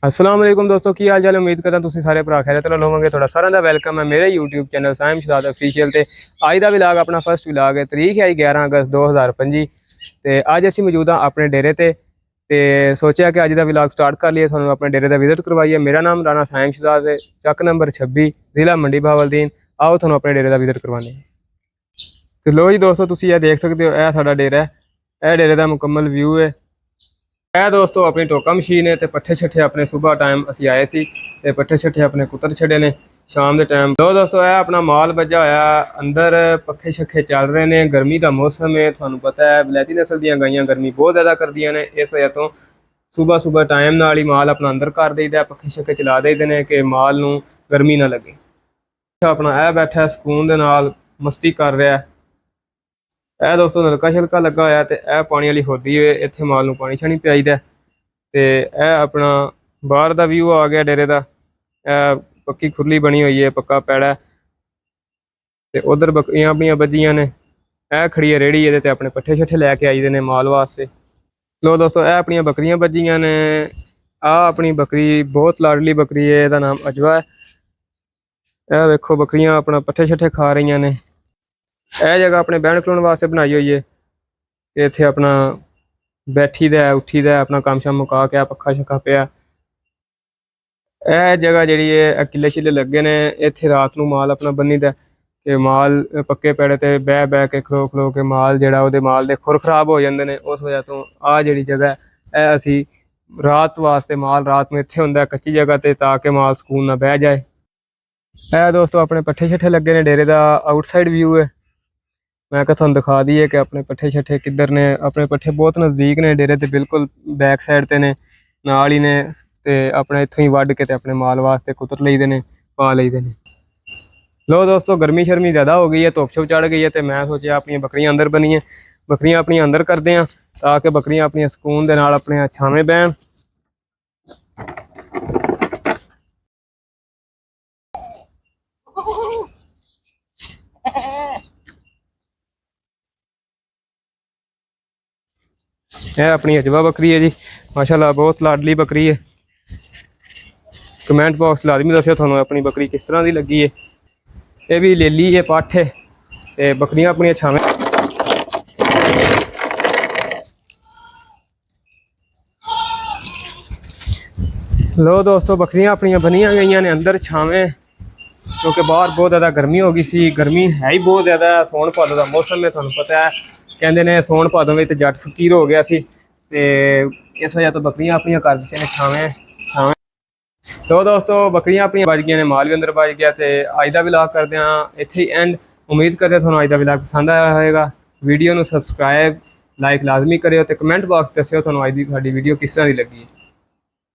अस्सलाम वालेकुम दोस्तों, की हाल चाल। उम्मीद करता तुसीं सारे भरा खैरियत नाल होवोगे। तुहाडा सारेयां दा वेलकम है मेरे YouTube channel Saim Shahzad official ते अज दा व्लॉग अपना फर्स्ट व्लॉग है। तरीक है 11 अगस्त 2025 ते अज असीं मौजूद हाँ अपने डेरे ते सोचा कि अज दा व्लॉग स्टार्ट कर लिए, तुहानूं अपने डेरे दा विजिट करवाइए। मेरा नाम राणा साइम शहजाद है, चक नंबर 26 जिला मंडी बहावलदीन। आओ तुहानूं अपने डेरे दा विजिट करवाने। तो लो जी दोस्तों, तुसीं यह देख सकते हो, यह साडा डेरा है। यह डेरे का मुकम्मल व्यू है। है दोस्तों अपनी टोका मशीन है तो पट्ठे छट्ठे अपने सुबह टाइम असी आए सी ते पट्ठे छट्ठे अपने कुतर छड़े ने शाम के टाइम। दो दोस्तों है अपना माल बजा होया अंदर, पखे छखे चल रहे हैं। गर्मी का मौसम है, थानू पता है वलैती नस्ल दी गाइयां गर्मी बहुत ज़्यादा करदियां ने। इस वजह तो सुबह सुबह टाइम नाल ही माल अपना अंदर कर देईदा, पखे छखे चला देईदे ने कि माल नू गर्मी ना लगे। अपना यह बैठा है सुकून दे नाल मस्ती कर रहा है। यह दोस्तों नलका शलका लगा होया ते यह पानी वाली होदी है, इत्थे माल नू पानी शानी पियाईदा। ते यह अपना बाहर का व्यू आ गया डेरे का। पक्की खुरली बनी हुई है, पक्का पैड़ा है। ते उधर बकरियां अपनियां बजियां ने। यह खड़ी है रेहड़ी, ये अपने पट्ठे छट्ठे लैके आई दे ने माल वास्ते। लो दोस्तों यह अपनियां बकरियां बजियां ने। आ अपनी बकरी बहुत लाडली बकरी है, इसका नाम अजवा है। यह वेखो बकरियां अपना पट्ठे छट्ठे खा रही ने। यह जगह अपने बहन खलोने वास्ते बनाई हुई है। इत्थे अपना बैठी दा उठी दा अपना काम शाम मुका के पक्खा शक्खा पिया। यह जगह जी है किले शिले लगे ने, इत्थे रात नू माल अपना बन्नी दा ते माल पक्के पेड़े ते बह बह के खलो खलो के माल जेड़ा ओहदे माल दे खुर खराब हो जाते हैं। उस वजह तो आ जी जगह है असी रात वास्ते माल रात में इत्थे हुंदा कच्ची जगह ते, ताकि माल सुकून ना बह जाए। है दोस्तों अपने पट्ठे छट्ठे लगे ने, डेरे का आउटसाइड व्यू है। मैं क्या थोड़ा दिखा दिए कि अपने पट्ठे छट्ठे किधर ने। अपने पट्ठे बहुत नज़दीक ने डेरे ते, बिल्कुल बैक साइड ते ने, नाल ही ने। ते अपने इत्थों ही वढ़ के ते अपने माल वास्ते कुतर लईदे ने, पा लईदे ने। लो दोस्तों गर्मी शर्मी ज़्यादा हो गई है, धुप छुप चढ़ गई है, तो मैं सोचा अपनी बकरियां अंदर बनिए, बकरियां अपनी अंदर करते हैं ताकि बकरियां अपनी सुकून के नाल अपने छावें बहन। यह अपनी अजवा बकरी है जी, माशाल्लाह बहुत लाडली बकरी है। कमेंट बॉक्स लाजमी दस्यो थानू अपनी बकरी किस तरह की लगी है। ये भी लेली है पट्ठ है ते बकरियां अपनी छावें। लो दोस्तों बकरियां अपनियां बनिया गई ने अंदर छावें, क्योंकि बाहर बहुत ज़्यादा गर्मी हो गई सी। गर्मी है ही बहुत ज़्यादा। सौन भादों का मौसम है, थानू पता है कहते हैं सौन भादों में तो जट फकीर हो गया सी। ते इस वजह तो बकरियां अपनियां कर दित्तियां ने छावें छावें। तो दोस्तों बकरियां अपनी बज गई ने, माल भी अंदर बज गया। तो अज का व्लॉग करते हैं इत्थे ही एंड। उम्मीद करते थोड़ा अज का व्लॉग पसंद आया होगा। वीडियो को सबसक्राइब लाइक लाजमी करो, तो कमेंट बॉक्स दस्यो थोड़ा अज की साडी वीडियो किस तरह की लगी।